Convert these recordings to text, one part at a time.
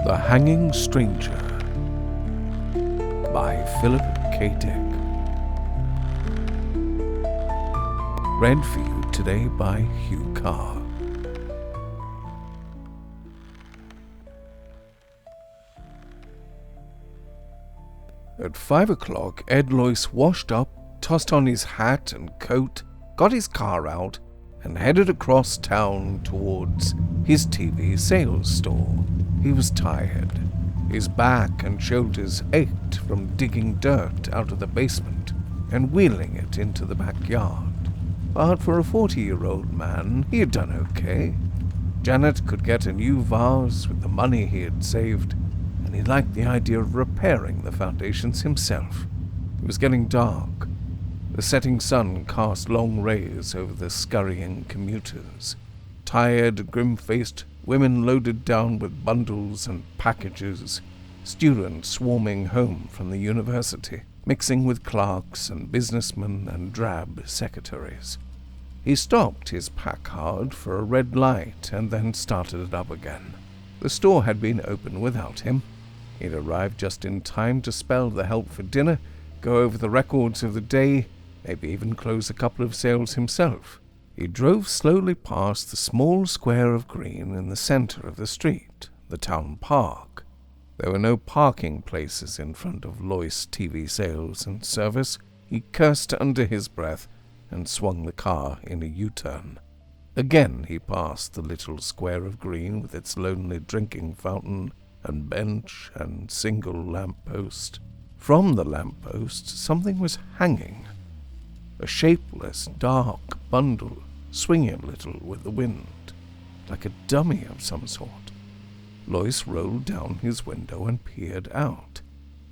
The Hanging Stranger by Philip K. Dick. Read for you today by Hugh Carr. At 5 o'clock, Ed Loyce washed up, tossed on his hat and coat, got his car out, and headed across town towards his TV sales store. He was tired. His back and shoulders ached from digging dirt out of the basement and wheeling it into the backyard. But for a 40-year-old man, he had done okay. Janet could get a new vase with the money he had saved, and he liked the idea of repairing the foundations himself. It was getting dark. The setting sun cast long rays over the scurrying commuters. Tired, grim-faced women loaded down with bundles and packages, students swarming home from the university, mixing with clerks and businessmen and drab secretaries. He stopped his Packard for a red light and then started it up again. The store had been open without him. He'd arrived just in time to spell the help for dinner, go over the records of the day, maybe even close a couple of sales himself. He drove slowly past the small square of green in the center of the street, the town park. There were no parking places in front of Loyce TV Sales and Service. He cursed under his breath and swung the car in a U-turn. Again he passed the little square of green with its lonely drinking fountain and bench and single lamppost. From the lamppost something was hanging. A shapeless, dark bundle, swinging a little with the wind, like a dummy of some sort. Loyce rolled down his window and peered out.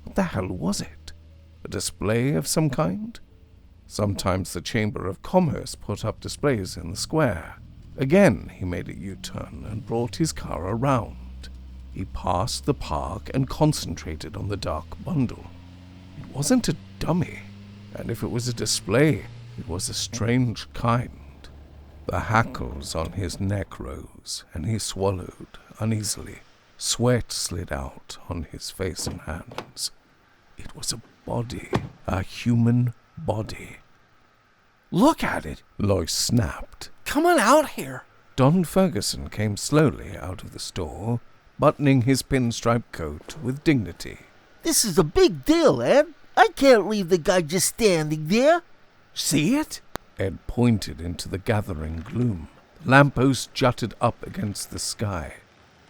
What the hell was it? A display of some kind? Sometimes the Chamber of Commerce put up displays in the square. Again he made a U-turn and brought his car around. He passed the park and concentrated on the dark bundle. It wasn't a dummy, and if it was a display, it was a strange kind. The hackles on his neck rose, and he swallowed uneasily. Sweat slid out on his face and hands. It was a body, a human body. "Look at it!" Loyce snapped. "Come on out here!" Don Ferguson came slowly out of the store, buttoning his pinstripe coat with dignity. "This is a big deal, Ed. I can't leave the guy just standing there." "See it?" Ed pointed into the gathering gloom. The lamppost jutted up against the sky,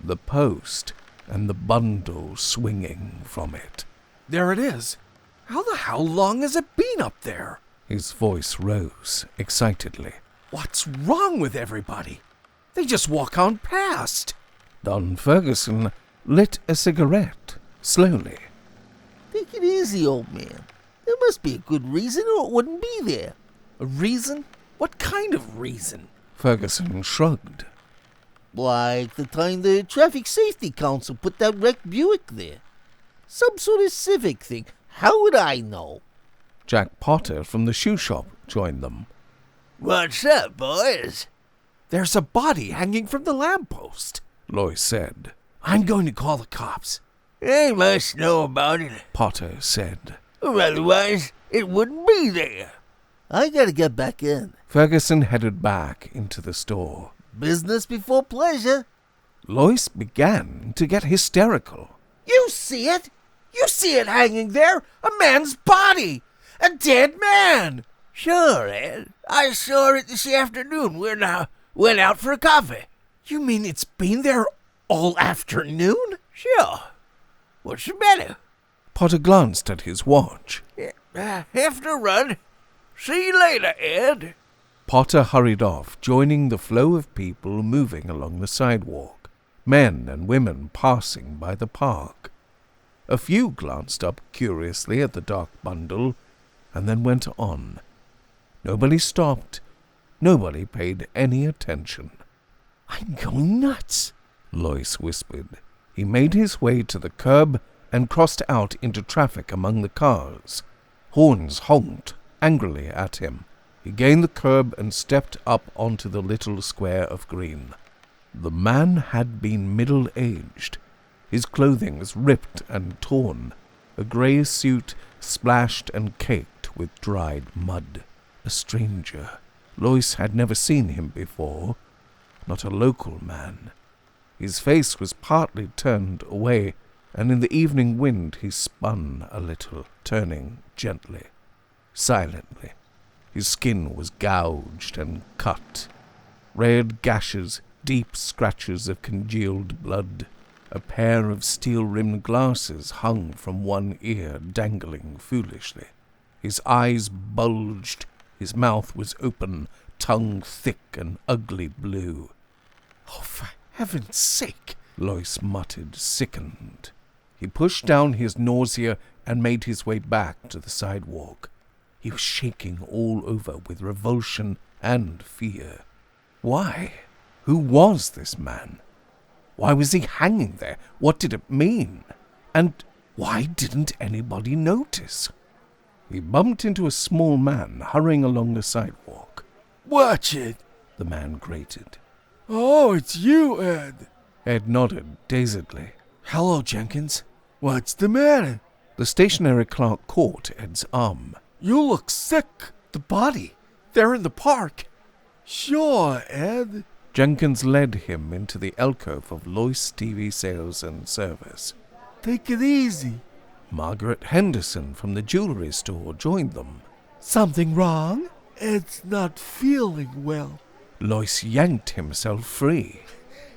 the post and the bundle swinging from it. "There it is. How long has it been up there?" His voice rose excitedly. "What's wrong with everybody? They just walk on past." Don Ferguson lit a cigarette, slowly. "Take it easy, old man. There must be a good reason or it wouldn't be there." "A reason? What kind of reason?" Ferguson shrugged. "Like the time the Traffic Safety Council put that wrecked Buick there. Some sort of civic thing. How would I know?" Jack Potter from the shoe shop joined them. "What's up, boys?" "There's a body hanging from the lamppost," Loyce said. "I'm going to call the cops." "They must know about it, Potter said. or otherwise it wouldn't be there." "I gotta get back in." Ferguson headed back into the store. "Business before pleasure." Loyce began to get hysterical. "You see it? You see it hanging there? A man's body! A dead man!" "Sure, Ed. I saw it this afternoon when I went out for a coffee." "You mean it's been there all afternoon?" "Sure. What's the matter?" Potter glanced at his watch. "Have to run. See you later, Ed." Potter hurried off, joining the flow of people moving along the sidewalk, men and women passing by the park. A few glanced up curiously at the dark bundle and then went on. Nobody stopped. Nobody paid any attention. "I'm going nuts," Loyce whispered. He made his way to the curb and crossed out into traffic among the cars. Horns honked angrily at him. He gained the curb and stepped up onto the little square of green. The man had been middle-aged. His clothing was ripped and torn, a grey suit splashed and caked with dried mud. A stranger. Lois had never seen him before, not a local man. His face was partly turned away, and in the evening wind he spun a little, turning gently, silently. His skin was gouged and cut. Red gashes, deep scratches of congealed blood. A pair of steel-rimmed glasses hung from one ear, dangling foolishly. His eyes bulged. His mouth was open, tongue thick and ugly blue. Oh, for heaven's sake, Lois muttered, sickened. He pushed down his nausea and made his way back to the sidewalk. He was shaking all over with revulsion and fear. Why? Who was this man? Why was he hanging there? What did it mean? And why didn't anybody notice? He bumped into a small man hurrying along the sidewalk. Watch it. The man grated. Oh, it's you, Ed. Ed nodded dazedly. Hello, Jenkins. What's the matter? The stationary clerk caught Ed's arm. You look sick. The body. They're in the park. Sure, Ed. Jenkins led him into the alcove of Lois TV Sales and Service. Take it easy. Margaret Henderson from the jewelry store joined them. Something wrong? Ed's not feeling well. Lois yanked himself free.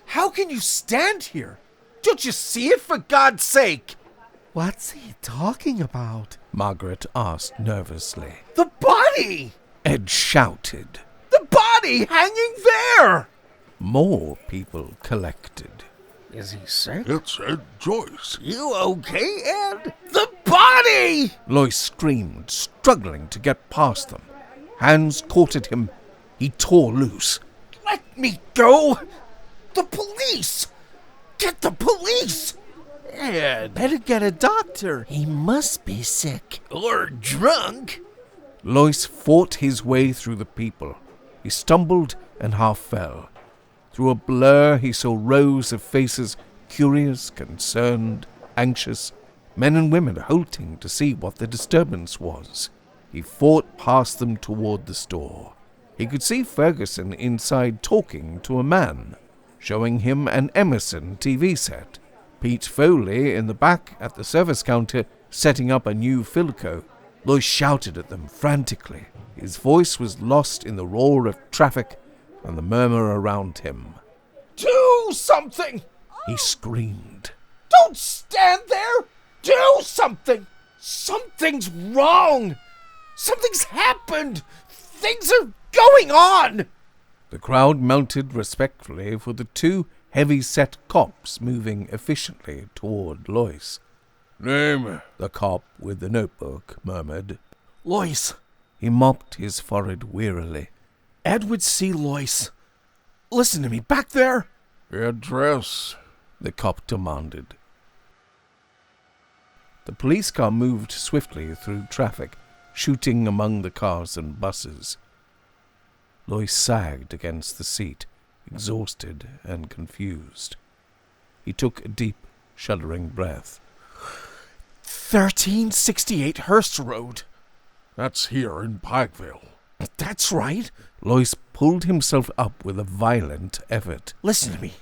How can you stand here? Don't you see it, for God's sake? What's he talking about? Margaret asked nervously. The body! Ed shouted. The body hanging there! More people collected. Is he sick? It's Ed Joyce. You okay, Ed? The body! Lois screamed, struggling to get past them. Hands caught at him. He tore loose. Let me go! The police! Get the police! Ed, better get a doctor. He must be sick. Or drunk. Lois fought his way through the people. He stumbled and half fell. Through a blur he saw rows of faces, curious, concerned, anxious, men and women halting to see what the disturbance was. He fought past them toward the store. He could see Ferguson inside talking to a man, showing him an Emerson TV set. Pete Foley in the back at the service counter setting up a new Philco. Lois shouted at them frantically. His voice was lost in the roar of traffic and the murmur around him. Do something! He screamed. Don't stand there! Do something! Something's wrong! Something's happened! Things are going on! The crowd mounted respectfully for the two heavy-set cops moving efficiently toward Lois. Name? The cop with the notebook murmured. Lois. He mopped his forehead wearily. Edward C. Lois. Listen to me, back there. Address? The cop demanded. The police car moved swiftly through traffic, shooting among the cars and buses. Lois sagged against the seat, exhausted and confused. He took a deep, shuddering breath. 1368 Hearst Road. That's here in Pikeville. That's right. Lois pulled himself up with a violent effort. Listen to me.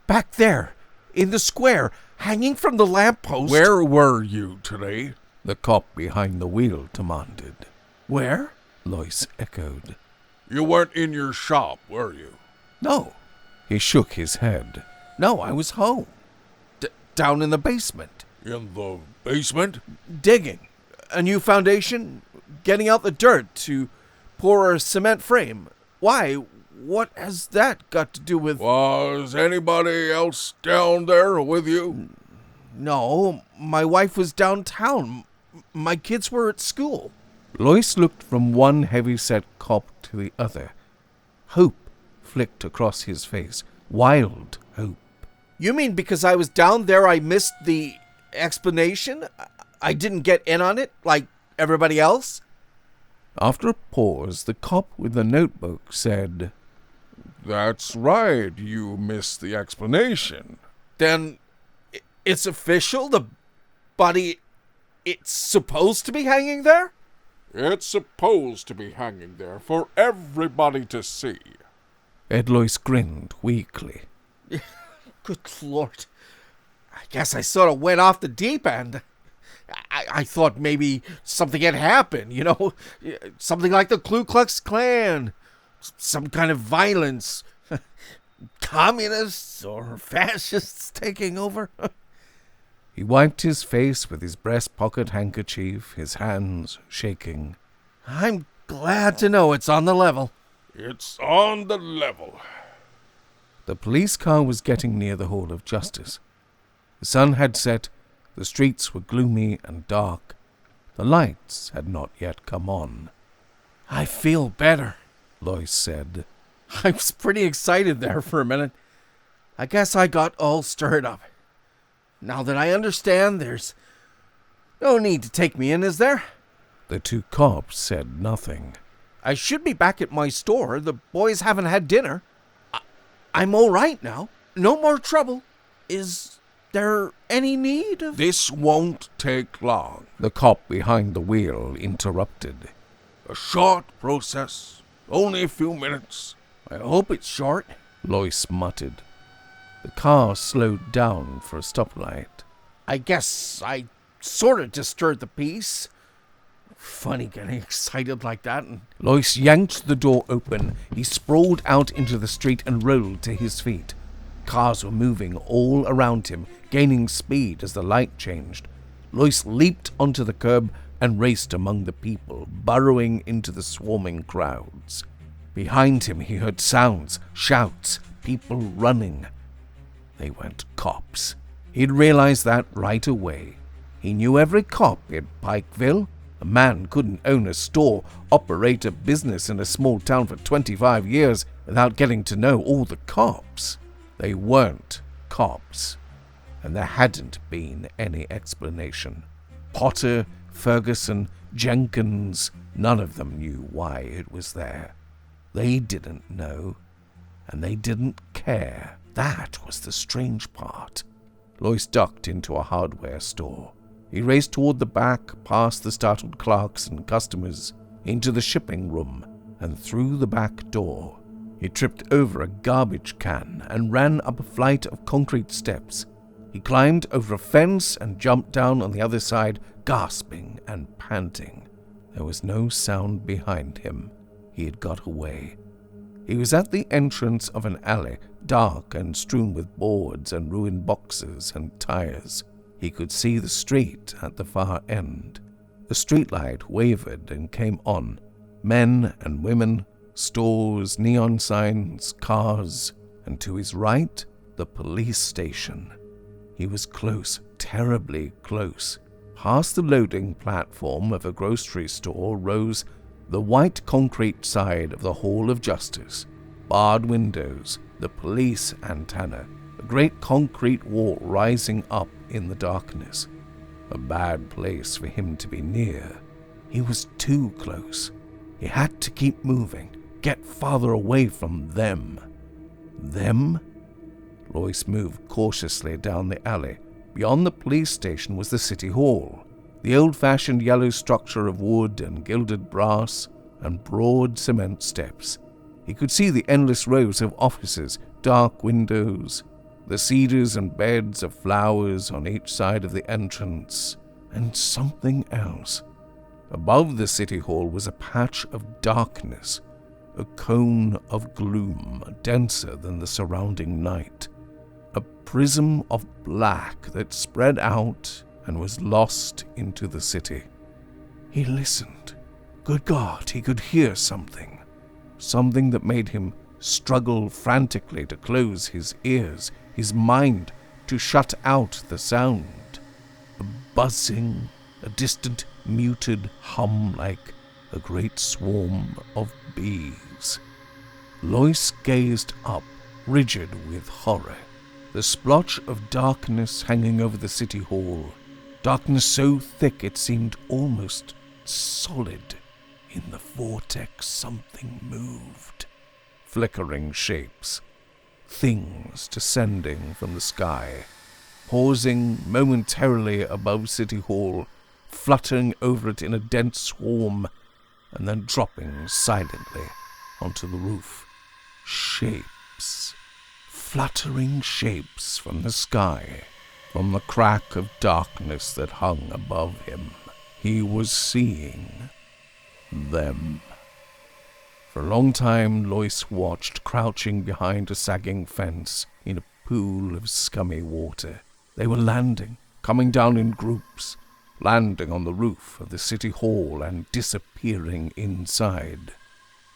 Back there, in the square, hanging from the lamppost. Where were you today? The cop behind the wheel demanded. Where? Lois echoed. You weren't in your shop, were you? No. He shook his head. No, I was home. Down in the basement. In the basement? Digging. A new foundation. Getting out the dirt to pour a cement frame. Why? What has that got to do with... Was anybody else down there with you? No, my wife was downtown. My kids were at school. Lois looked from one heavy-set cop to the other. Hope flicked across his face. Wild hope. You mean because I was down there I missed the explanation? I didn't get in on it like everybody else? After a pause, the cop with the notebook said, That's right, you missed the explanation. Then It's official? The body, it's supposed to be hanging there? It's supposed to be hanging there for everybody to see. Edlois grinned weakly. Good Lord. I guess I sort of went off the deep end. I thought maybe something had happened, something like the Ku Klux Klan, some kind of violence, communists or fascists taking over. He wiped his face with his breast pocket handkerchief, his hands shaking. I'm glad to know it's on the level. It's on the level. The police car was getting near the Hall of Justice. The sun had set, the streets were gloomy and dark. The lights had not yet come on. I feel better, Lois said. I was pretty excited there for a minute. I guess I got all stirred up. Now that I understand, there's no need to take me in, is there? The two cops said nothing. I should be back at my store. The boys haven't had dinner. I'm all right now. No more trouble. Is there any need of... This won't take long. The cop behind the wheel interrupted. A short process. Only a few minutes. I hope it's short, Lois muttered. The car slowed down for a stoplight. I guess I sort of disturbed the peace. Funny getting excited like that. Lois yanked the door open. He sprawled out into the street and rolled to his feet. Cars were moving all around him, gaining speed as the light changed. Lois leaped onto the curb and raced among the people, burrowing into the swarming crowds. Behind him he heard sounds, shouts, people running. They weren't cops. He'd realized that right away. He knew every cop in Pikeville. A man couldn't own a store, operate a business in a small town for 25 years without getting to know all the cops. They weren't cops, and there hadn't been any explanation. Potter, Ferguson, Jenkins, none of them knew why it was there. They didn't know, and they didn't care. That was the strange part. Lois ducked into a hardware store. He raced toward the back, past the startled clerks and customers, into the shipping room, and through the back door. He tripped over a garbage can and ran up a flight of concrete steps. He climbed over a fence and jumped down on the other side, gasping and panting. There was no sound behind him. He had got away. He was at the entrance of an alley, dark and strewn with boards and ruined boxes and tires. He could see the street at the far end. The streetlight wavered and came on. Men and women, stores, neon signs, cars, and to his right, the police station. He was close, terribly close. Past the loading platform of a grocery store rose the white concrete side of the Hall of Justice. Barred windows, the police antenna, a great concrete wall rising up in the darkness. A bad place for him to be near. He was too close. He had to keep moving, get farther away from them. Them? Lois moved cautiously down the alley. Beyond the police station was the city hall, the old-fashioned yellow structure of wood and gilded brass and broad cement steps. He could see the endless rows of offices, dark windows, the cedars and beds of flowers on each side of the entrance, and something else. Above the city hall was a patch of darkness, a cone of gloom denser than the surrounding night, a prism of black that spread out and was lost into the city. He listened. Good God, he could hear something. Something that made him struggle frantically to close his ears, his mind to shut out the sound. A buzzing, a distant, muted hum like a great swarm of bees. Lois gazed up, rigid with horror. The splotch of darkness hanging over the city hall, darkness so thick it seemed almost solid. In the vortex something moved. Flickering shapes, things descending from the sky, pausing momentarily above City Hall, fluttering over it in a dense swarm, and then dropping silently onto the roof. Shapes, fluttering shapes from the sky, from the crack of darkness that hung above him. He was seeing them. For a long time, Lois watched, crouching behind a sagging fence in a pool of scummy water. They were landing, coming down in groups, landing on the roof of the City Hall and disappearing inside.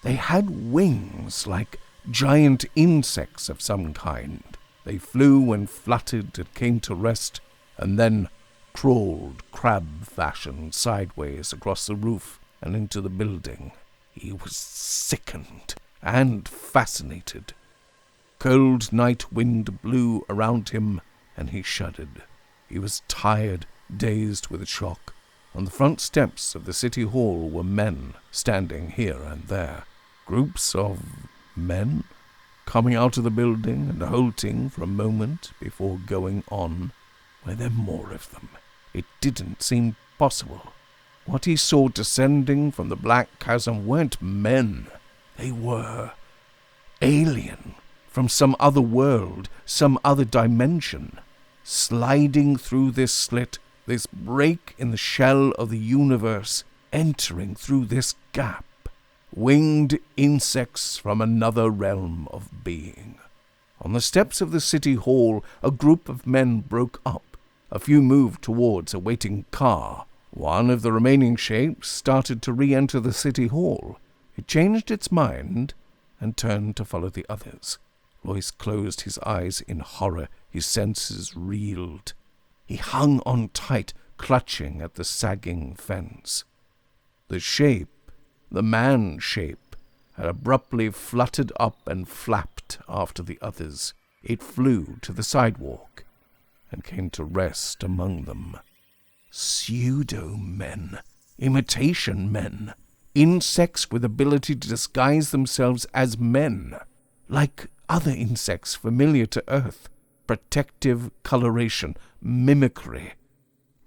They had wings like giant insects of some kind. They flew and fluttered and came to rest, and then crawled crab fashion sideways across the roof and into the building. He was sickened and fascinated. Cold night wind blew around him, and he shuddered. He was tired, dazed with shock. On the front steps of the City Hall were men standing here and there. Groups of men coming out of the building and halting for a moment before going on. Were there more of them? It didn't seem possible. What he saw descending from the black chasm weren't men. They were alien, from some other world, some other dimension, sliding through this slit, this break in the shell of the universe, entering through this gap. Winged insects from another realm of being. On the steps of the City Hall, a group of men broke up. A few moved towards a waiting car. One of the remaining shapes started to re-enter the City Hall. It changed its mind and turned to follow the others. Lois closed his eyes in horror. His senses reeled. He hung on tight, clutching at the sagging fence. The shape, the man shape, had abruptly fluttered up and flapped after the others. It flew to the sidewalk and came to rest among them. Pseudo-men, imitation men, insects with ability to disguise themselves as men, like other insects familiar to Earth. Protective coloration, mimicry.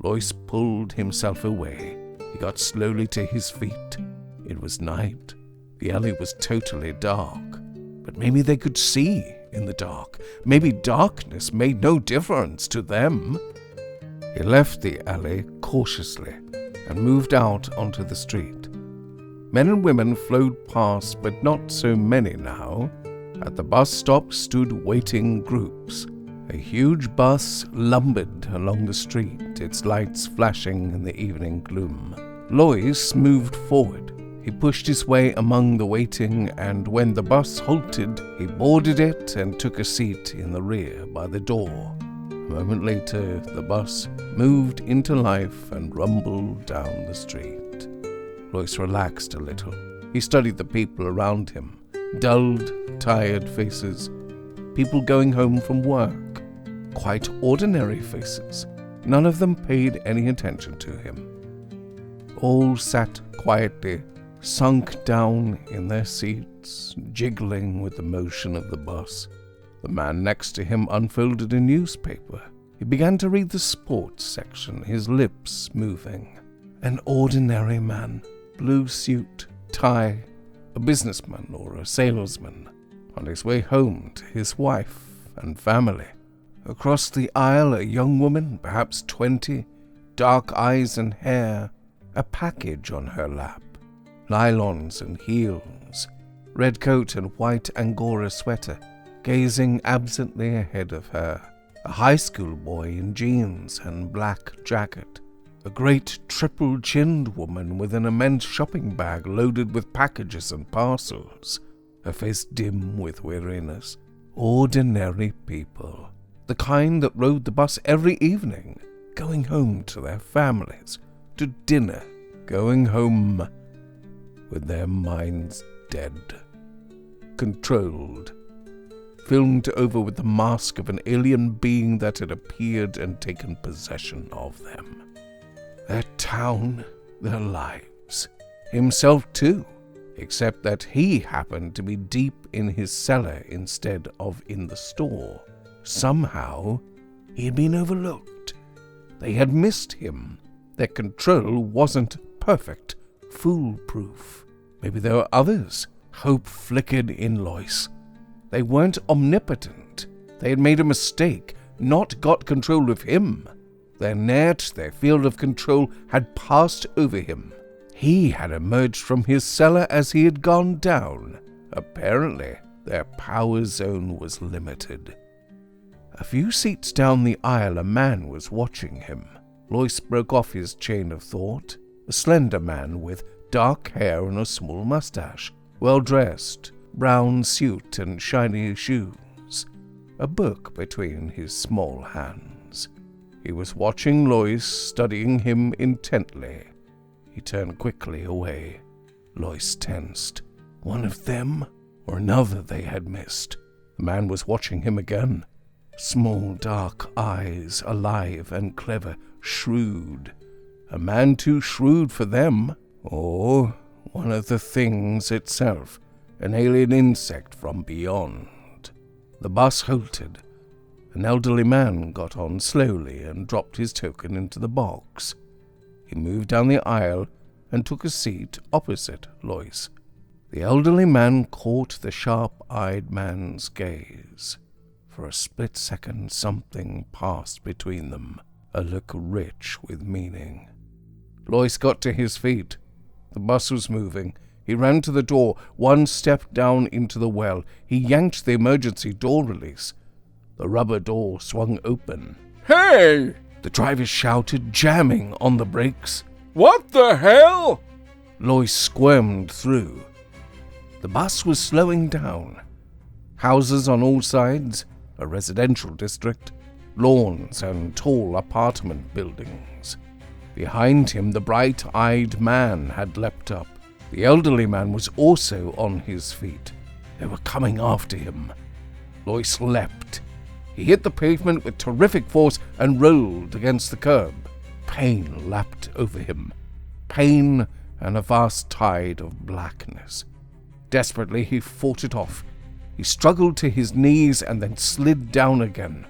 Lois pulled himself away. He got slowly to his feet. It was night. The alley was totally dark. But maybe they could see in the dark. Maybe darkness made no difference to them. He left the alley cautiously and moved out onto the street. Men and women flowed past, but not so many now. At the bus stop stood waiting groups. A huge bus lumbered along the street, its lights flashing in the evening gloom. Lois moved forward. He pushed his way among the waiting, and when the bus halted, he boarded it and took a seat in the rear by the door. A moment later, the bus moved into life and rumbled down the street. Lois relaxed a little. He studied the people around him. Dulled, tired faces. People going home from work. Quite ordinary faces. None of them paid any attention to him. All sat quietly, sunk down in their seats, jiggling with the motion of the bus. The man next to him unfolded a newspaper. He began to read the sports section, his lips moving. An ordinary man, blue suit, tie, a businessman or a salesman, on his way home to his wife and family. Across the aisle, a young woman, perhaps 20, dark eyes and hair, a package on her lap. Nylons and heels, red coat and white Angora sweater, gazing absently ahead of her. A high school boy in jeans and black jacket. A great triple-chinned woman with an immense shopping bag loaded with packages and parcels, her face dim with weariness. Ordinary people. The kind that rode the bus every evening, going home to their families, to dinner, going home with their minds dead, controlled, filmed over with the mask of an alien being that had appeared and taken possession of them. Their town, their lives, himself too, except that he happened to be deep in his cellar instead of in the store. Somehow, He had been overlooked. They had missed him. Their control wasn't perfect, foolproof. Maybe there were others. Hope flickered in Lois. They weren't omnipotent. They had made a mistake, not got control of him. Their net, their field of control, had passed over him. He had emerged from his cellar as he had gone down. Apparently, their power zone was limited. A few seats down the aisle, a man was watching him. Lois broke off his chain of thought. A slender man with dark hair and a small mustache, well-dressed, brown suit and shiny shoes, a book between his small hands. He was watching Lois, studying him intently. He turned quickly away. Lois tensed. One of them or another they had missed. The man was watching him again. Small dark eyes, alive and clever, shrewd. A man too shrewd for them. Or one of the things itself, an alien insect from beyond. The bus halted. An elderly man got on slowly and dropped his token into the box. He moved down the aisle and took a seat opposite Lois. The elderly man caught the sharp-eyed man's gaze. For a split second something passed between them, a look rich with meaning. Lois got to his feet. The bus was moving. He ran to the door, one step down into the well. He yanked the emergency door release. The rubber door swung open. Hey! The driver shouted, jamming on the brakes. What the hell? Lois squirmed through. The bus was slowing down. Houses on all sides, a residential district, lawns and tall apartment buildings. Behind him, the bright-eyed man had leapt up. The elderly man was also on his feet. They were coming after him. Lois leapt. He hit the pavement with terrific force and rolled against the curb. Pain lapped over him. Pain and a vast tide of blackness. Desperately, he fought it off. He struggled to his knees and then slid down again.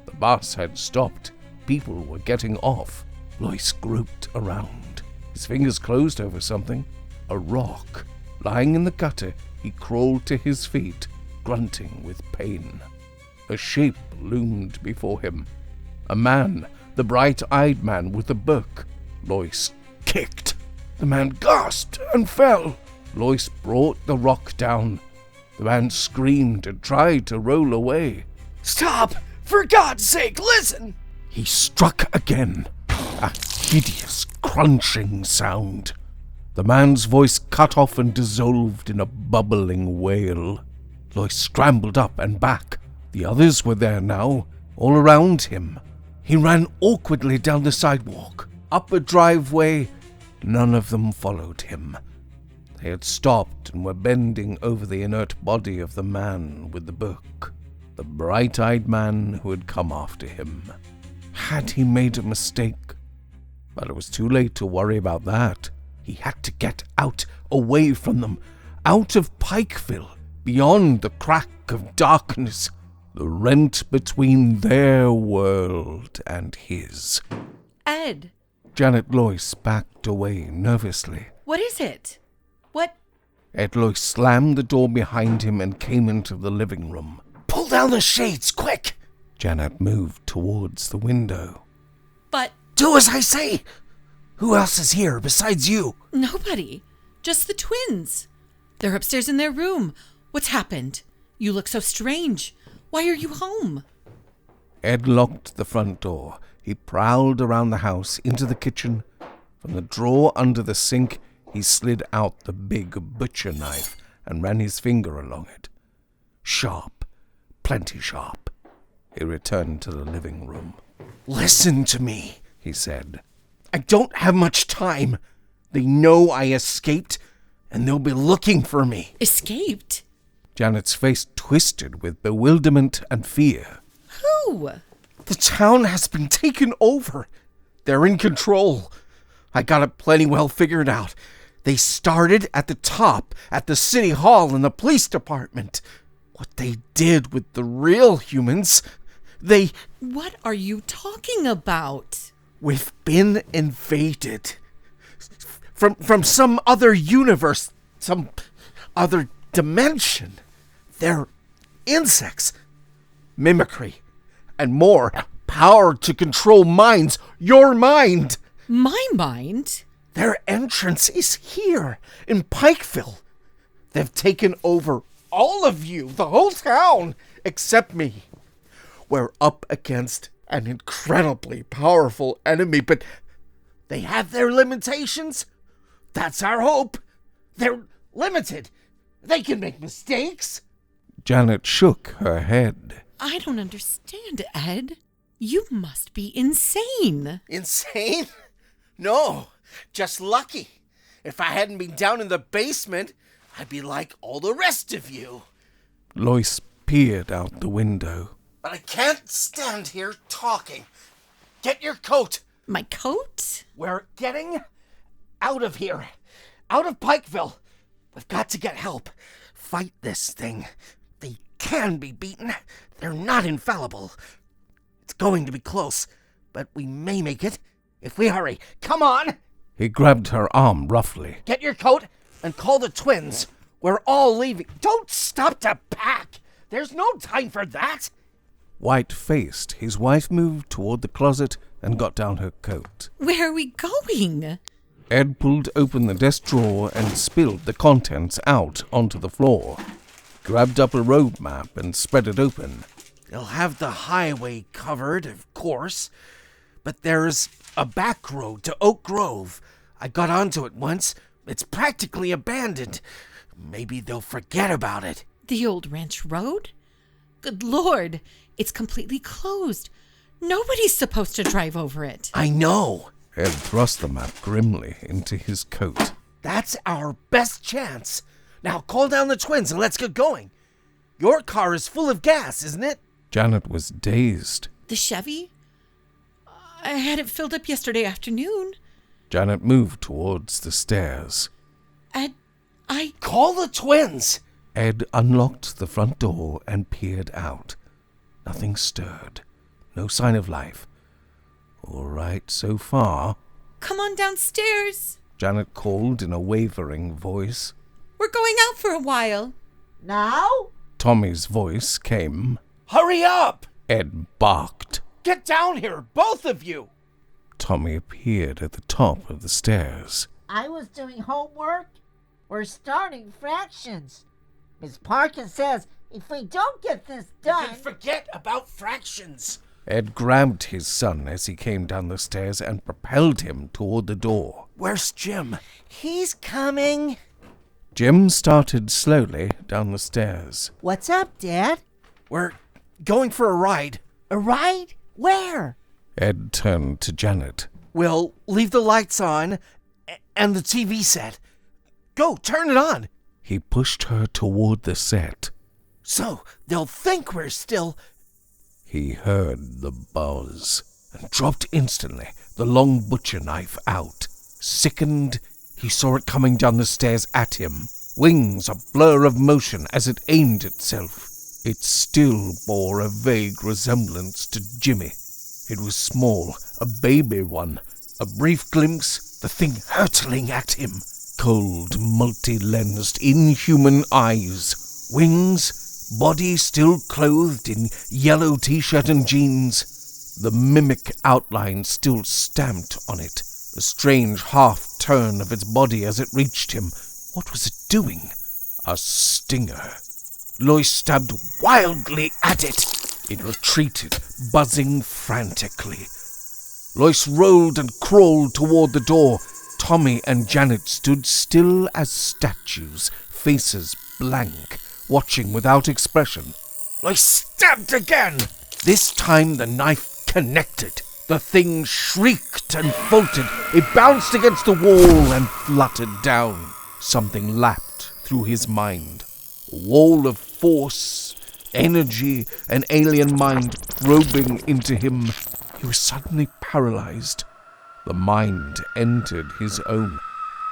The bus had stopped. People were getting off. Lois groped around. His fingers closed over something. A rock. Lying in the gutter, he crawled to his feet, grunting with pain. A shape loomed before him. A man, the bright-eyed man with the book. Lois kicked. The man gasped and fell. Lois brought the rock down. The man screamed and tried to roll away. Stop! For God's sake, listen! He struck again. A hideous, crunching sound. The man's voice cut off and dissolved in a bubbling wail. Lois scrambled up and back. The others were there now, all around him. He ran awkwardly down the sidewalk, up a driveway. None of them followed him. They had stopped and were bending over the inert body of the man with the book, the bright-eyed man who had come after him. Had he made a mistake? But it was too late to worry about that. He had to get out, away from them, out of Pikeville, beyond the crack of darkness, the rent between their world and his. Ed. Janet Lois backed away nervously. What is it? What? Ed Lois slammed the door behind him and came into the living room. Pull down the shades, quick! Janet moved towards the window. But... Do as I say! Who else is here besides you? Nobody. Just the twins. They're upstairs in their room. What's happened? You look so strange. Why are you home? Ed locked the front door. He prowled around the house, into the kitchen. From the drawer under the sink, he slid out the big butcher knife and ran his finger along it. Sharp, plenty sharp. He returned to the living room. Listen to me, he said. I don't have much time. They know I escaped, and they'll be looking for me. Escaped? Janet's face twisted with bewilderment and fear. Who? The town has been taken over. They're in control. I got it plenty well figured out. They started at the top, at the city hall and the police department. What they did with the real humans, They... What are you talking about? We've been invaded. From some other universe, some other dimension. They're insects, mimicry, and more power to control minds. Your mind! My mind? Their entrance is here, in Pikeville. They've taken over all of you, the whole town, except me. We're up against an incredibly powerful enemy, but they have their limitations. That's our hope. They're limited. They can make mistakes. Janet shook her head. I don't understand, Ed. You must be insane. Insane? No, just lucky. If I hadn't been down in the basement, I'd be like all the rest of you. Lois peered out the window. But I can't stand here talking. Get your coat. My coat? We're getting out of here. Out of Pikeville. We've got to get help. Fight this thing. They can be beaten. They're not infallible. It's going to be close, but we may make it if we hurry. Come on! He grabbed her arm roughly. Get your coat and call the twins. We're all leaving. Don't stop to pack. There's no time for that. White-faced, his wife moved toward the closet and got down her coat. Where are we going? Ed pulled open the desk drawer and spilled the contents out onto the floor. Grabbed up a road map and spread it open. They'll have the highway covered, of course, but there's a back road to Oak Grove. I got onto it once. It's practically abandoned. Maybe they'll forget about it. The old ranch road? Good Lord, it's completely closed. Nobody's supposed to drive over it. I know. Ed thrust the map grimly into his coat. That's our best chance. Now call down the twins and let's get going. Your car is full of gas, isn't it? Janet was dazed. The Chevy? I had it filled up yesterday afternoon. Janet moved towards the stairs. Ed, Call the twins! Ed unlocked the front door and peered out. Nothing stirred. No sign of life. All right so far. Come on downstairs. Janet called in a wavering voice. We're going out for a while. Now? Tommy's voice came. Hurry up! Ed barked. Get down here, both of you! Tommy appeared at the top of the stairs. I was doing homework. We're starting fractions. Miss Parkin says if we don't get this done... Forget about fractions. Ed grabbed his son as he came down the stairs and propelled him toward the door. Where's Jim? He's coming. Jim started slowly down the stairs. What's up, Dad? We're going for a ride. A ride? Where? Ed turned to Janet. We'll leave the lights on and the TV set. Go, turn it on. He pushed her toward the set. So they'll think we're still... He heard the buzz and dropped instantly, the long butcher knife out. Sickened, he saw it coming down the stairs at him, wings a blur of motion as it aimed itself. It still bore a vague resemblance to Jimmy. It was small, a baby one. A brief glimpse, the thing hurtling at him. Cold, multi-lensed, inhuman eyes. Wings, body still clothed in yellow t-shirt and jeans. The mimic outline still stamped on it. A strange half-turn of its body as it reached him. What was it doing? A stinger. Lois stabbed wildly at it. It retreated, buzzing frantically. Lois rolled and crawled toward the door. Tommy and Janet stood still as statues, faces blank, watching without expression. Lois stabbed again. This time the knife connected. The thing shrieked and faltered. It bounced against the wall and fluttered down. Something lapped through his mind. A wall of force, energy, an alien mind probing into him. He was suddenly paralyzed. The mind entered his own,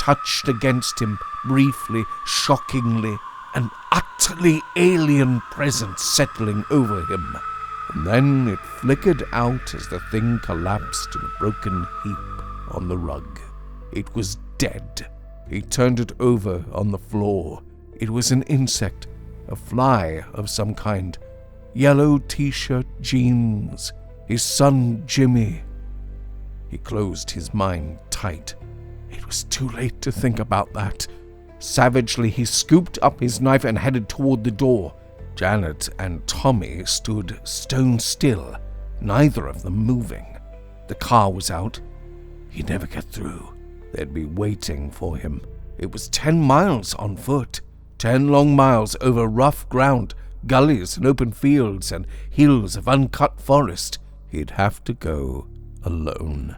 touched against him briefly, shockingly, an utterly alien presence settling over him. and then it flickered out as the thing collapsed in a broken heap on the rug. It was dead. He turned it over on the floor. It was an insect, a fly of some kind. Yellow t-shirt, jeans, his son Jimmy. He closed his mind tight. It was too late to think about that. Savagely, he scooped up his knife and headed toward the door. Janet and Tommy stood stone still, neither of them moving. The car was out. He'd never get through. They'd be waiting for him. It was 10 miles on foot, 10 long miles over rough ground, gullies and open fields and hills of uncut forest. He'd have to go alone.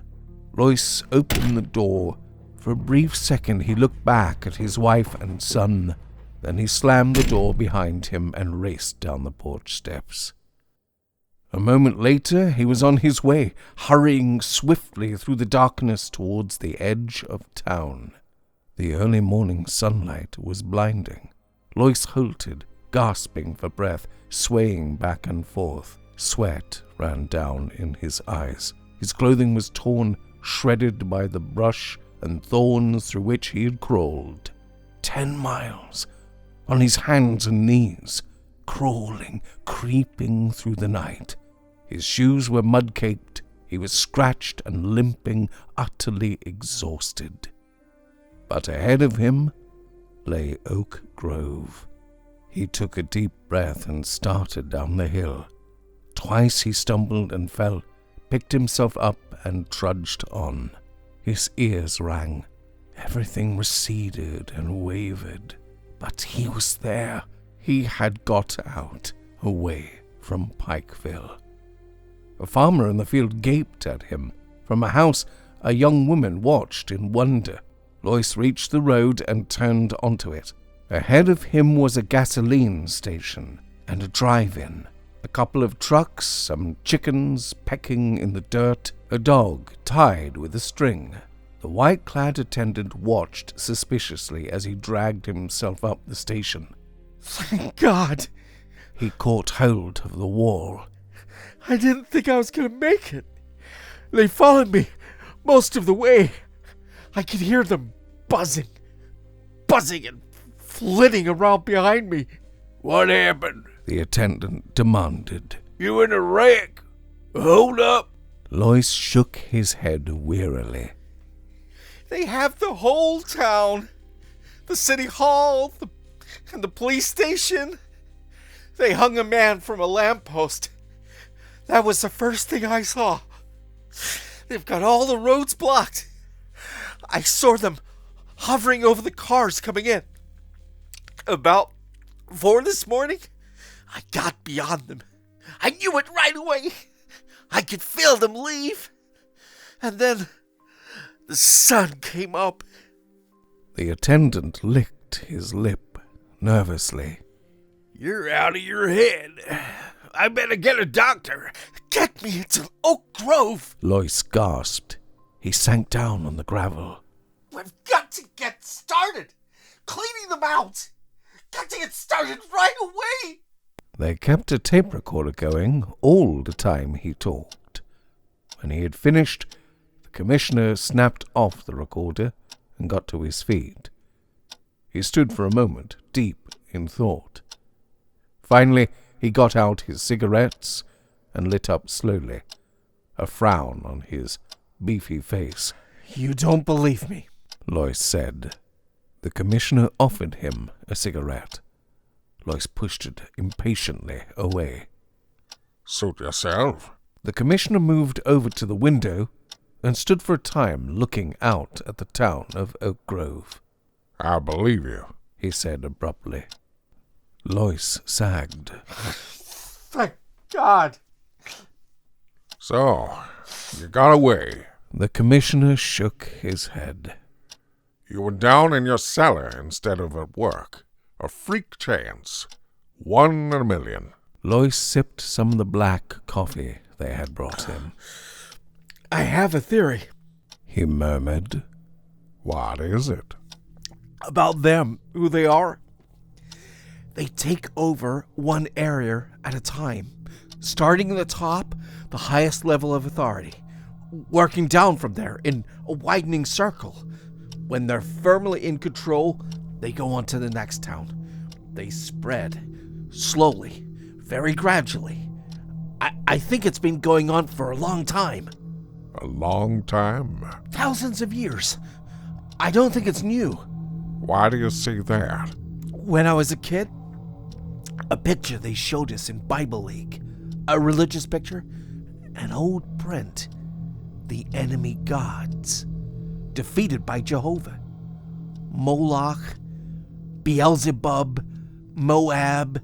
Lois opened the door. For a brief second he looked back at his wife and son. Then he slammed the door behind him and raced down the porch steps. A moment later he was on his way, hurrying swiftly through the darkness towards the edge of town. The early morning sunlight was blinding. Lois halted, gasping for breath, swaying back and forth. Sweat ran down in his eyes. His clothing was torn, shredded by the brush and thorns through which he had crawled. 10 miles, on his hands and knees, crawling, creeping through the night. His shoes were mud-caked. He was scratched and limping, utterly exhausted. But ahead of him lay Oak Grove. He took a deep breath and started down the hill. Twice he stumbled and fell, picked himself up and trudged on. His ears rang. Everything receded and wavered. But he was there. He had got out, away from Pikeville. A farmer in the field gaped at him. From a house, a young woman watched in wonder. Lois reached the road and turned onto it. Ahead of him was a gasoline station and a drive-in. A couple of trucks, some chickens pecking in the dirt, a dog tied with a string. The white-clad attendant watched suspiciously as he dragged himself up the station. Thank God! He caught hold of the wall. I didn't think I was going to make it. They followed me most of the way. I could hear them buzzing and flitting around behind me. What happened? The attendant demanded. You in a wreck? Hold up. Lois shook his head wearily. They have the whole town. The city hall, and the police station. They hung a man from a lamppost. That was the first thing I saw. They've got all the roads blocked. I saw them hovering over the cars coming in. About 4 this morning, I got beyond them. I knew it right away. I could feel them leave. And then the sun came up. The attendant licked his lip nervously. You're out of your head. I better get a doctor. Get me into Oak Grove. Lois gasped. He sank down on the gravel. We've got to get started. Cleaning them out. Got to get started right away. They kept a tape recorder going all the time he talked. When he had finished, the commissioner snapped off the recorder and got to his feet. He stood for a moment, deep in thought. Finally, he got out his cigarettes and lit up slowly, a frown on his beefy face. You don't believe me, Lois said. The commissioner offered him a cigarette. Lois pushed it impatiently away. Suit yourself. The commissioner moved over to the window and stood for a time looking out at the town of Oak Grove. I believe you, he said abruptly. Lois sagged. Thank God. So, you got away. The commissioner shook his head. You were down in your cellar instead of at work. A freak chance. 1 in a million. Lois sipped some of the black coffee they had brought him. I have a theory. He murmured. What is it? About them, who they are. They take over one area at a time, starting at the top, the highest level of authority, working down from there in a widening circle. When they're firmly in control, they go on to the next town. They spread, slowly, very gradually. I think it's been going on for a long time. A long time? Thousands of years. I don't think it's new. Why do you say that? When I was a kid, a picture they showed us in Bible League, a religious picture, an old print, the enemy gods, defeated by Jehovah. Moloch, Beelzebub, Moab,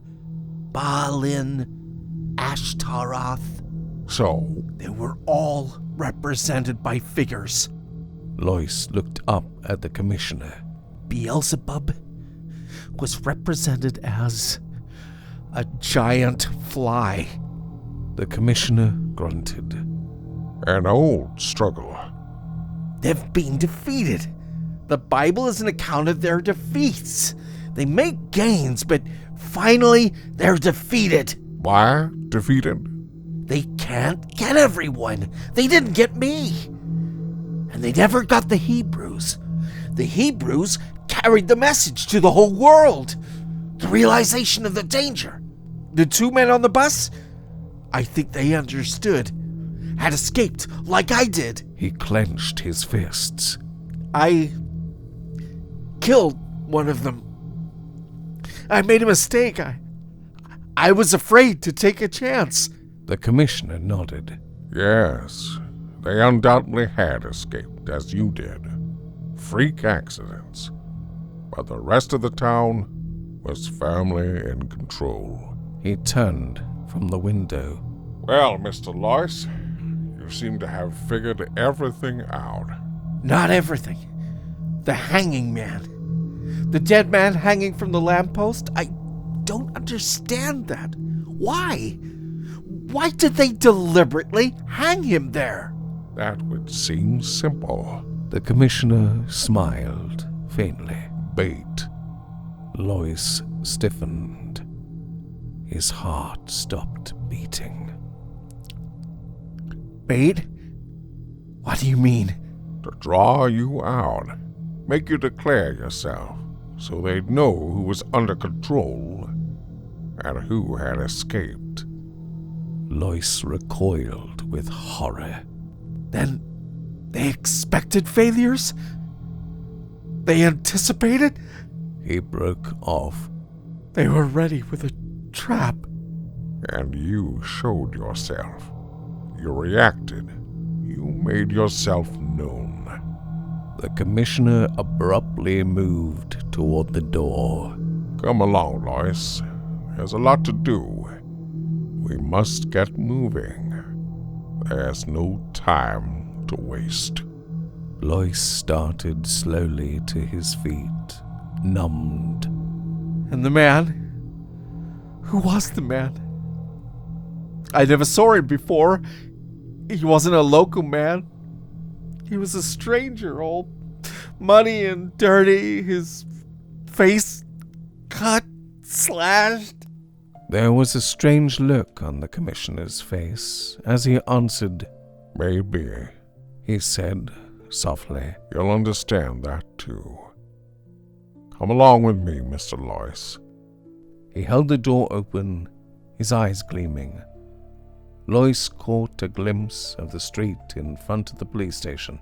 Baalin, Ashtaroth. So, They were all represented by figures. Lois looked up at the commissioner. Beelzebub was represented as a giant fly. The commissioner grunted. an old struggle. They've been defeated. The Bible is an account of their defeats. They make gains, but finally they're defeated. Why defeated? They can't get everyone. They didn't get me. And they never got the Hebrews. The Hebrews carried the message to the whole world. The realization of the danger. The two men on the bus, I think they understood. Had escaped like I did. He clenched his fists. I killed one of them. I made a mistake. I was afraid to take a chance. The commissioner nodded. Yes, they undoubtedly had escaped, as you did. Freak accidents. But the rest of the town was firmly in control. He turned from the window. Well, Mr. Lois, you seem to have figured everything out. Not everything. The hanging man. The dead man hanging from the lamppost. I don't understand that. Why? Why did they deliberately hang him there? That would seem simple. The commissioner smiled faintly. Bait. Lois stiffened. His heart stopped beating. Bait? What do you mean? To draw you out. Make you declare yourself, so they'd know who was under control and who had escaped. Lois recoiled with horror. Then they expected failures? They anticipated? He broke off. They were ready with a trap. And you showed yourself. You reacted. You made yourself known. The commissioner abruptly moved toward the door. Come along, Lois. There's a lot to do. We must get moving. There's no time to waste. Lois started slowly to his feet, numbed. And the man? Who was the man? I never saw him before. He wasn't a local man. He was a stranger, all muddy and dirty, his face cut, slashed. There was a strange look on the commissioner's face as he answered. Maybe. He said softly. You'll understand that, too. Come along with me, Mr. Lois. He held the door open, his eyes gleaming. Lois caught a glimpse of the street in front of the police station.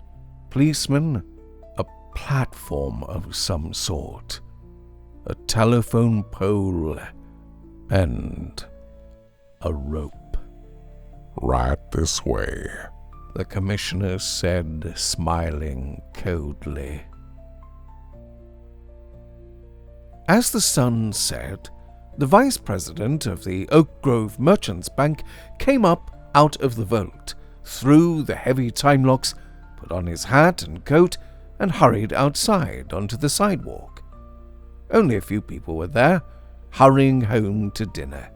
Policemen, a platform of some sort, a telephone pole, and a rope. Right this way, The commissioner said, smiling coldly. As the sun set, the vice president of the Oak Grove Merchants Bank came up out of the vault, threw the heavy time locks, put on his hat and coat, and hurried outside onto the sidewalk. Only a few people were there, hurrying home to dinner.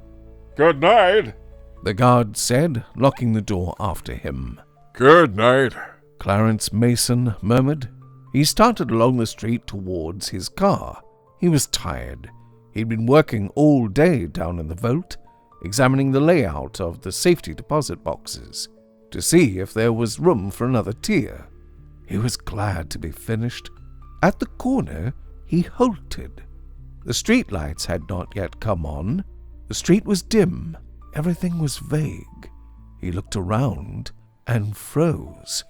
Good night. The guard said, locking the door after him. Good night. Clarence Mason murmured. He started along the street towards his car. He was tired. He'd been working all day down in the vault. examining the layout of the safety deposit boxes to see if there was room for another tier. He was glad to be finished. At the corner, he halted. The streetlights had not yet come on. The street was dim. Everything was vague. He looked around and froze.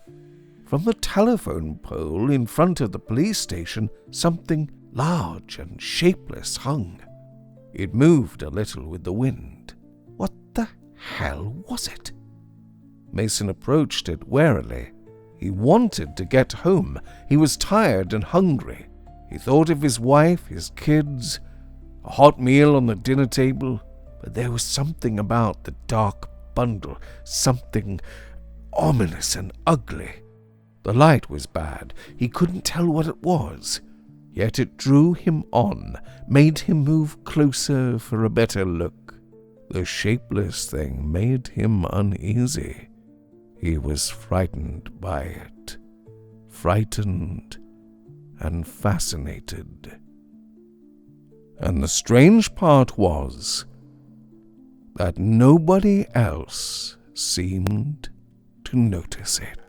From the telephone pole in front of the police station, something large and shapeless hung. It moved a little with the wind. What the hell was it? Mason approached it warily. He wanted to get home. He was tired and hungry. He thought of his wife, his kids, a hot meal on the dinner table, but there was something about the dark bundle, something ominous and ugly. The light was bad. He couldn't tell what it was, yet it drew him on, made him move closer for a better look. The shapeless thing made him uneasy. He was frightened by it, frightened and fascinated. And the strange part was that nobody else seemed to notice it.